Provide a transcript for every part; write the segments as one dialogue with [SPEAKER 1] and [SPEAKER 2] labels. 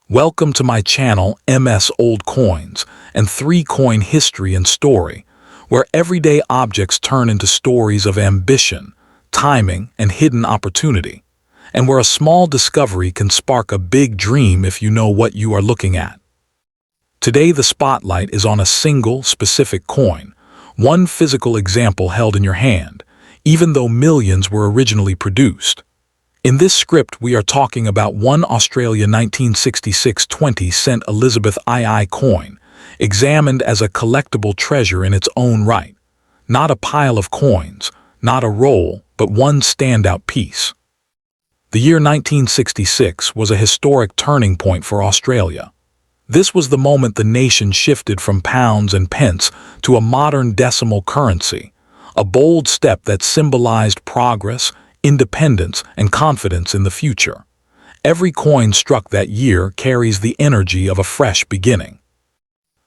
[SPEAKER 1] Welcome to my channel MS OldCoins and 3 Coin History and Story, where everyday objects turn into stories of ambition, timing, and hidden opportunity, and where a small discovery can spark a big dream if you know what you are looking at. Today the spotlight is on a single, specific coin, one physical example held in your hand, even though millions were originally produced. In this script, we are talking about one Australian 1966 20-cent ElizabethII coin, examined as a collectible treasure in its own right. Not a pile of coins, not a roll, but one standout piece. The year 1966 was a historic turning point for Australia. This was the moment the nation shifted from pounds and pence to a modern decimal currency, a bold step that symbolized progress, independence, and confidence in the future. Every coin struck that year carries the energy of a fresh beginning.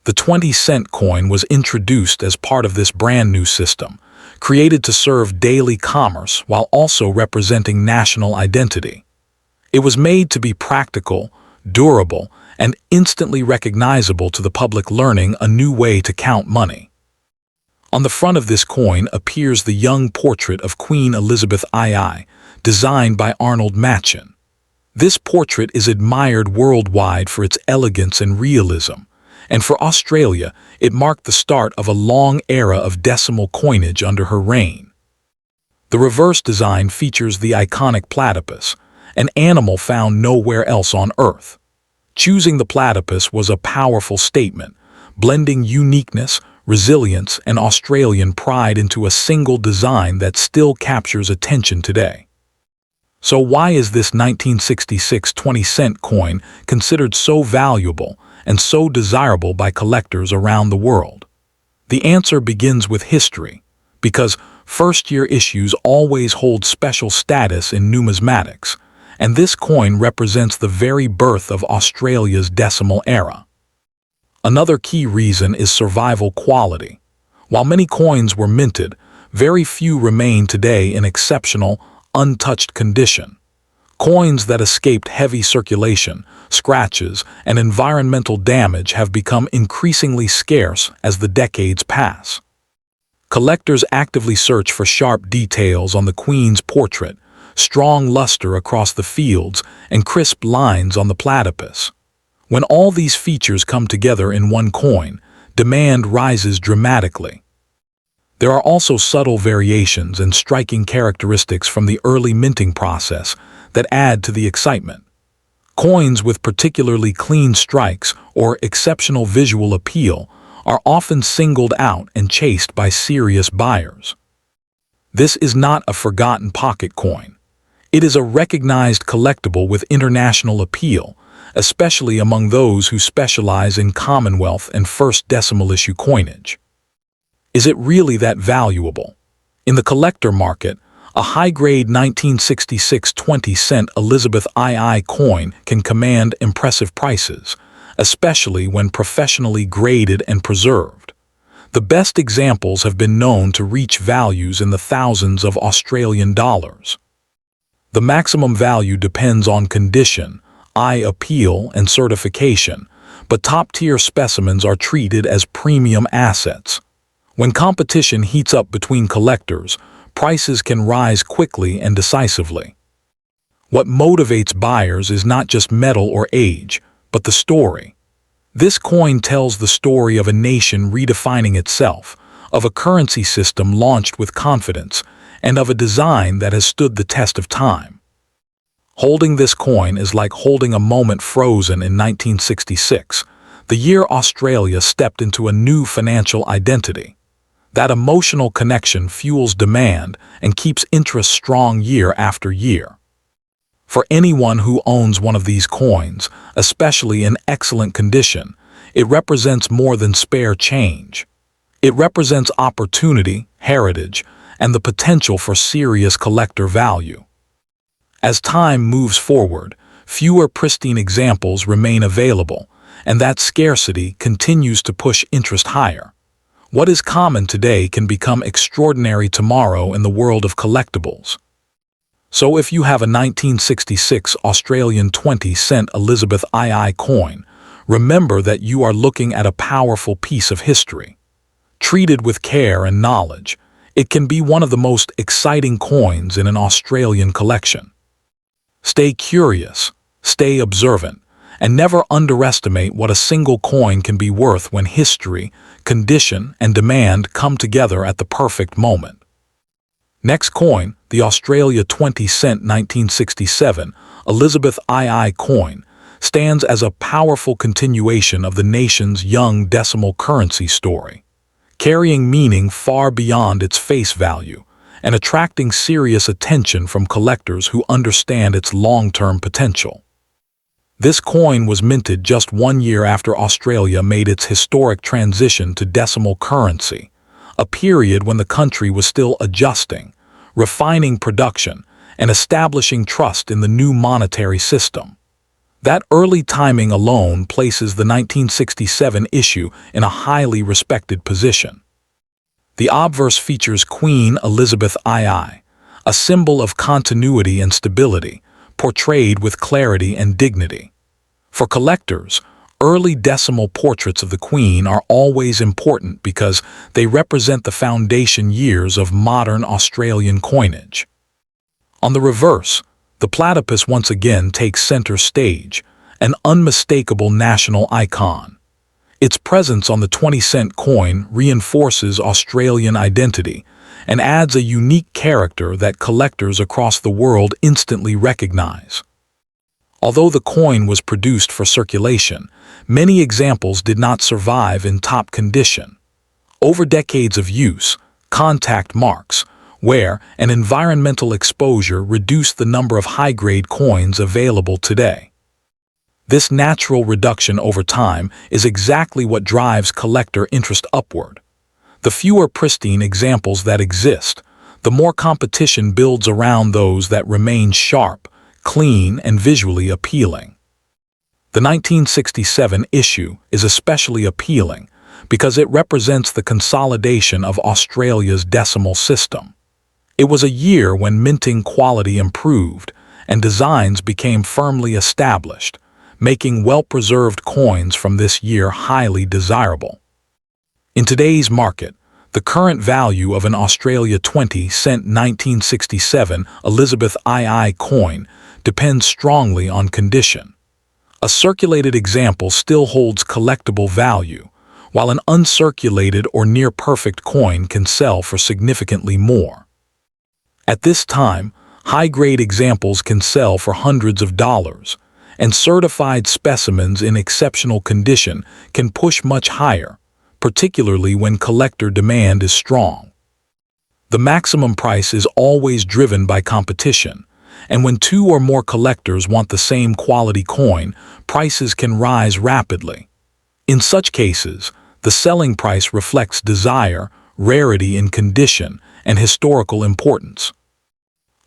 [SPEAKER 1] The 20-cent coin was introduced as part of this brand new system, created to serve daily commerce while also representing national identity. It was made to be practical, durable, and instantly recognizable to the public, learning a new way to count money. On the front of this coin appears the young portrait of Queen Elizabeth II, designed by Arnold Machin. This portrait is admired worldwide for its elegance and realism, and for Australia, it marked the start of a long era of decimal coinage under her reign. The reverse design features the iconic platypus, an animal found nowhere else on Earth. Choosing the platypus was a powerful statement, blending uniqueness, resilience, and Australian pride into a single design that still captures attention today. So why is this 1966 20-cent coin considered so valuable and so desirable by collectors around the world? The answer begins with history, because first-year issues always hold special status in numismatics, and this coin represents the very birth of Australia's decimal era. Another key reason is survival quality. While many coins were minted, very few remain today in exceptional, untouched condition. Coins that escaped heavy circulation, scratches, and environmental damage have become increasingly scarce as the decades pass. Collectors actively search for sharp details on the Queen's portrait, strong luster across the fields, and crisp lines on the platypus. When all these features come together in one coin, demand rises dramatically. There are also subtle variations and striking characteristics from the early minting process that add to the excitement. Coins with particularly clean strikes or exceptional visual appeal are often singled out and chased by serious buyers. This is not a forgotten pocket coin. It is a recognized collectible with international appeal, especially among those who specialize in Commonwealth and first decimal issue coinage. Is it really that valuable? In the collector market, a high-grade 1966 20-cent ElizabethII coin can command impressive prices, especially when professionally graded and preserved. The best examples have been known to reach values in the thousands of Australian dollars. The maximum value depends on condition, eye appeal, and certification, but top-tier specimens are treated as premium assets. When competition heats up between collectors, prices can rise quickly and decisively. What motivates buyers is not just metal or age, but the story. This coin tells the story of a nation redefining itself, of a currency system launched with confidence, and of a design that has stood the test of time. Holding this coin is like holding a moment frozen in 1966, the year Australia stepped into a new financial identity. That emotional connection fuels demand and keeps interest strong year after year. For anyone who owns one of these coins, especially in excellent condition, it represents more than spare change. It represents opportunity, heritage, and the potential for serious collector value. As time moves forward, fewer pristine examples remain available, and that scarcity continues to push interest higher. What is common today can become extraordinary tomorrow in the world of collectibles. So if you have a 1966 Australian 20-cent ElizabethII coin, remember that you are looking at a powerful piece of history. Treated with care and knowledge, it can be one of the most exciting coins in an Australian collection. Stay curious, stay observant, and never underestimate what a single coin can be worth when history, condition, and demand come together at the perfect moment. Next coin, the Australia 20-cent 1967 ElizabethII coin, stands as a powerful continuation of the nation's young decimal currency story, carrying meaning far beyond its face value and attracting serious attention from collectors who understand its long-term potential. This coin was minted just 1 year after Australia made its historic transition to decimal currency, a period when the country was still adjusting, refining production, and establishing trust in the new monetary system. That early timing alone places the 1967 issue in a highly respected position. The obverse features QueenElizabethII, a symbol of continuity and stability, portrayed with clarity and dignity. For collectors, early decimal portraits of the Queen are always important because they represent the foundation years of modern Australian coinage. On the reverse, the platypus once again takes center stage, an unmistakable national icon. Its presence on the 20-cent coin reinforces Australian identity and adds a unique character that collectors across the world instantly recognize. Although the coin was produced for circulation, many examples did not survive in top condition. Over decades of use, contact marks, wear, and environmental exposure reduced the number of high-grade coins available today. This natural reduction over time is exactly what drives collector interest upward. The fewer pristine examples that exist, the more competition builds around those that remain sharp, clean, and visually appealing. The 1967 issue is especially appealing because it represents the consolidation of Australia's decimal system. It was a year when minting quality improved and designs became firmly established, making well-preserved coins from this year highly desirable. In today's market, the current value of an Australia 20-cent 1967 ElizabethII coin depends strongly on condition. A circulated example still holds collectible value, while an uncirculated or near-perfect coin can sell for significantly more. At this time, high-grade examples can sell for hundreds of dollars, and certified specimens in exceptional condition can push much higher, particularly when collector demand is strong. The maximum price is always driven by competition, and when two or more collectors want the same quality coin, prices can rise rapidly. In such cases, the selling price reflects desire, rarity in condition, and historical importance.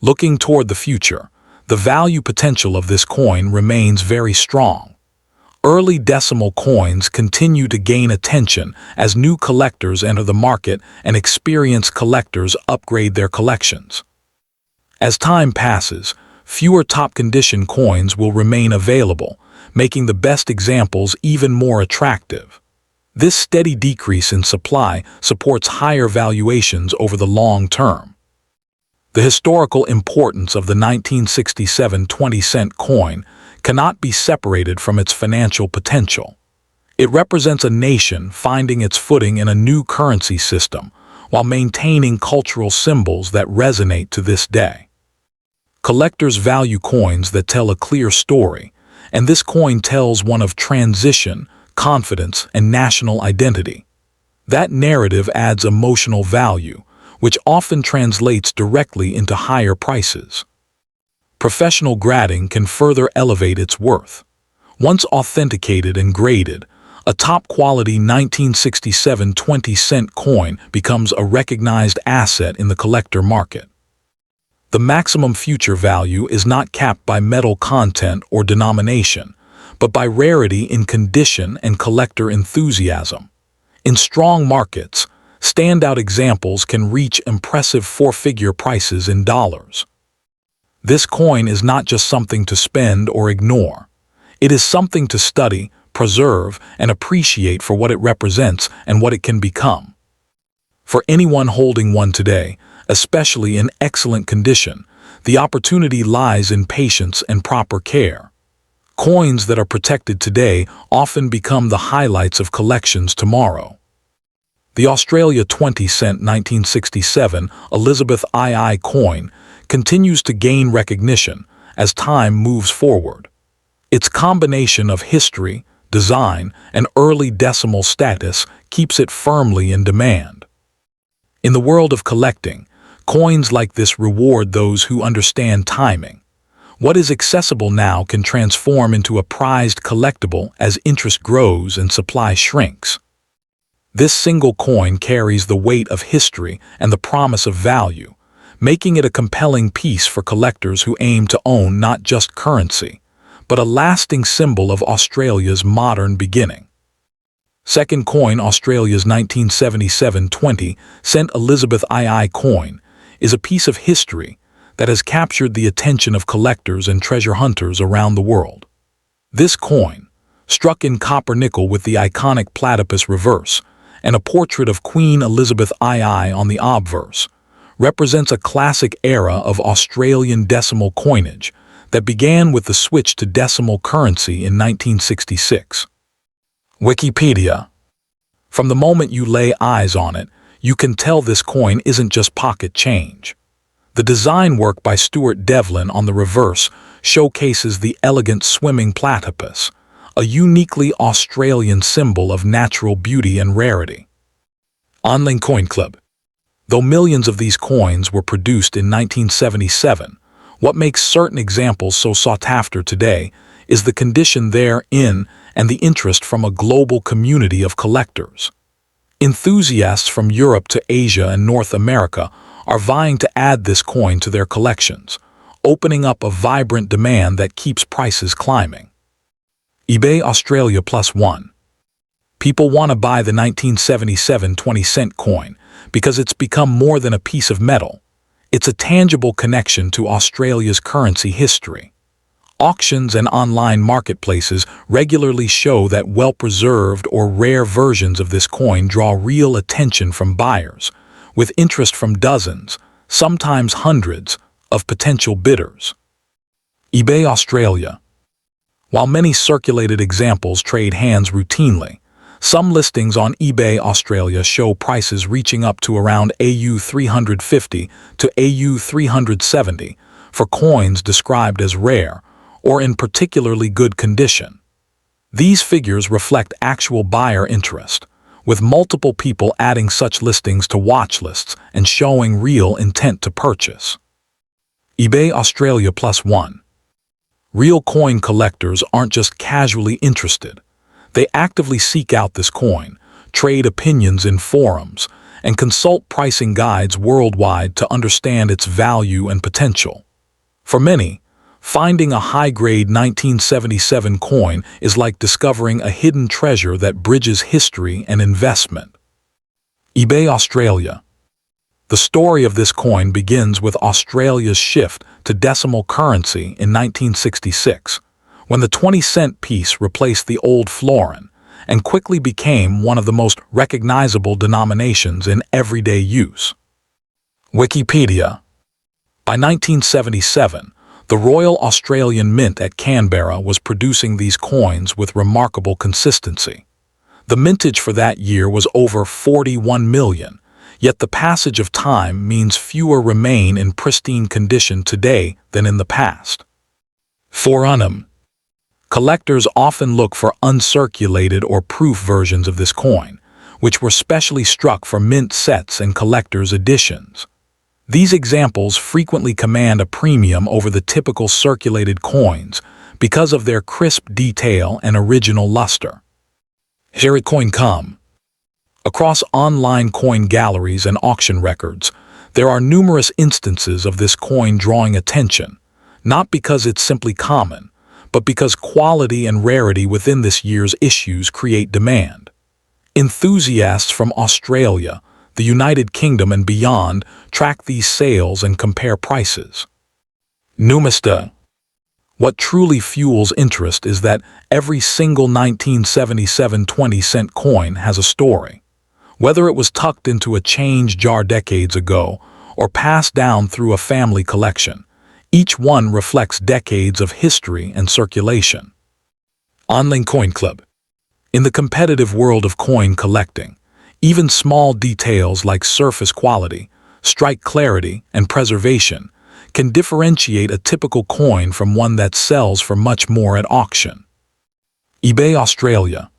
[SPEAKER 1] Looking toward the future, the value potential of this coin remains very strong. Early decimal coins continue to gain attention as new collectors enter the market and experienced collectors upgrade their collections. As time passes, fewer top-condition coins will remain available, making the best examples even more attractive. This steady decrease in supply supports higher valuations over the long term. The historical importance of the 1967 20-cent coin cannot be separated from its financial potential. It represents a nation finding its footing in a new currency system while maintaining cultural symbols that resonate to this day. Collectors value coins that tell a clear story, and this coin tells one of transition, confidence, and national identity. That narrative adds emotional value, which often translates directly into higher prices. Professional grading can further elevate its worth. Once authenticated and graded, a top-quality 1967 20-cent coin becomes a recognized asset in the collector market. The maximum future value is not capped by metal content or denomination, but by rarity in condition and collector enthusiasm. In strong markets, standout examples can reach impressive four-figure prices in dollars. This coin is not just something to spend or ignore. It is something to study, preserve, and appreciate for what it represents and what it can become. For anyone holding one today, especially in excellent condition, the opportunity lies in patience and proper care. Coins that are protected today often become the highlights of collections tomorrow. The Australia 20-cent 1967 ElizabethII coin continues to gain recognition as time moves forward. Its combination of history, design, and early decimal status keeps it firmly in demand. In the world of collecting, coins like this reward those who understand timing. What is accessible now can transform into a prized collectible as interest grows and supply shrinks. This single coin carries the weight of history and the promise of value, making it a compelling piece for collectors who aim to own not just currency, but a lasting symbol of Australia's modern beginning. Second coin, Australia's 1977 20-cent ElizabethII coin, is a piece of history that has captured the attention of collectors and treasure hunters around the world. This coin, struck in copper-nickel with the iconic platypus reverse and a portrait of Queen Elizabeth II on the obverse, represents a classic era of Australian decimal coinage that began with the switch to decimal currency in 1966. Wikipedia. From the moment you lay eyes on it, you can tell this coin isn't just pocket change. The design work by Stuart Devlin on the reverse showcases the elegant swimming platypus, a uniquely Australian symbol of natural beauty and rarity. Online Coin Club. Though millions of these coins were produced in 1977, what makes certain examples so sought after today is the condition they're in and the interest from a global community of collectors. Enthusiasts from Europe to Asia and North America are vying to add this coin to their collections, opening up a vibrant demand that keeps prices climbing. eBay Australia +1. People want to buy the 1977 20-cent coin because it's become more than a piece of metal. It's a tangible connection to Australia's currency history. Auctions and online marketplaces regularly show that well-preserved or rare versions of this coin draw real attention from buyers, with interest from dozens, sometimes hundreds, of potential bidders. eBay Australia. While many circulated examples trade hands routinely, some listings on eBay Australia show prices reaching up to around AU$350 to AU$370 for coins described as rare or in particularly good condition. These figures reflect actual buyer interest, with multiple people adding such listings to watch lists and showing real intent to purchase. eBay Australia +1. Real coin collectors aren't just casually interested. They actively seek out this coin, trade opinions in forums, and consult pricing guides worldwide to understand its value and potential. For many, finding a high-grade 1977 coin is like discovering a hidden treasure that bridges history and investment. eBay Australia. The story of this coin begins with Australia's shift to decimal currency in 1966, when the 20-cent piece replaced the old florin and quickly became one of the most recognizable denominations in everyday use. Wikipedia. By 1977, the Royal Australian Mint at Canberra was producing these coins with remarkable consistency. The mintage for that year was over 41 million, yet the passage of time means fewer remain in pristine condition today than in the past. Forum. Collectors often look for uncirculated or proof versions of this coin, which were specially struck for mint sets and collector's editions. These examples frequently command a premium over the typical circulated coins because of their crisp detail and original luster. HistoricCoin.com. Across online coin galleries and auction records, there are numerous instances of this coin drawing attention, not because it's simply common, but because quality and rarity within this year's issues create demand. Enthusiasts from Australia, the United Kingdom and beyond track these sales and compare prices. Numismatics. What truly fuels interest is that every single 1977 20-cent coin has a story. Whether it was tucked into a change jar decades ago or passed down through a family collection, each one reflects decades of history and circulation. Online Coin Club. In the competitive world of coin collecting, even small details like surface quality, strike clarity, and preservation can differentiate a typical coin from one that sells for much more at auction. eBay Australia.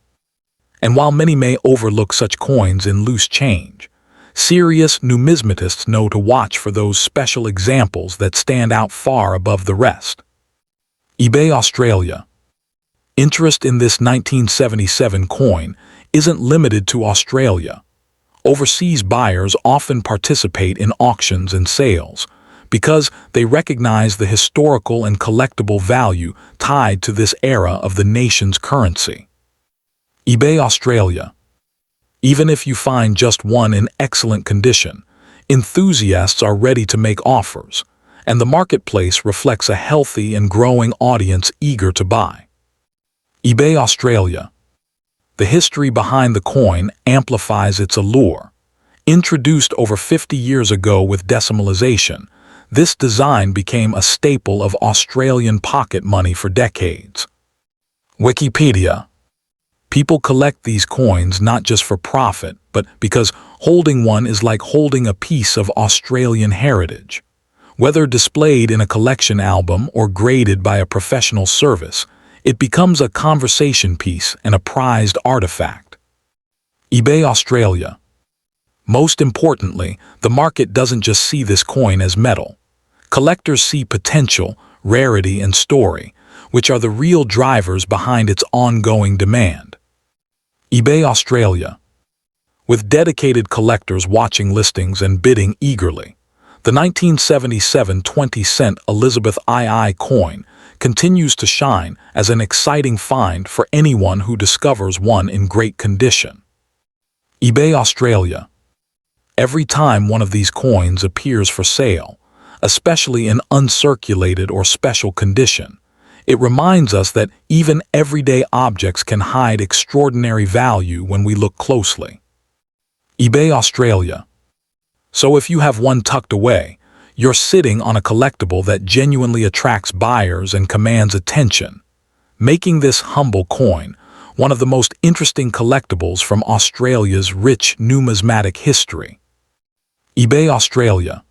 [SPEAKER 1] And while many may overlook such coins in loose change, serious numismatists know to watch for those special examples that stand out far above the rest. eBay Australia. Interest in this 1977 coin isn't limited to Australia. Overseas buyers often participate in auctions and sales because they recognize the historical and collectible value tied to this era of the nation's currency. eBay Australia. Even if you find just one in excellent condition, enthusiasts are ready to make offers, and the marketplace reflects a healthy and growing audience eager to buy. eBay Australia. The history behind the coin amplifies its allure. Introduced over 50 years ago with decimalization, this design became a staple of Australian pocket money for decades. Wikipedia. People collect these coins not just for profit, but because holding one is like holding a piece of Australian heritage. Whether displayed in a collection album or graded by a professional service, it becomes a conversation piece and a prized artifact. eBay Australia. Most importantly, the market doesn't just see this coin as metal. Collectors see potential, rarity, and story, which are the real drivers behind its ongoing demand. eBay Australia. With dedicated collectors watching listings and bidding eagerly, the 1977 20-cent ElizabethII coin continues to shine as an exciting find for anyone who discovers one in great condition. eBay Australia. Every time one of these coins appears for sale, especially in uncirculated or special condition, it reminds us that even everyday objects can hide extraordinary value when we look closely. eBay Australia. So if you have one tucked away, you're sitting on a collectible that genuinely attracts buyers and commands attention, making this humble coin one of the most interesting collectibles from Australia's rich numismatic history. eBay Australia.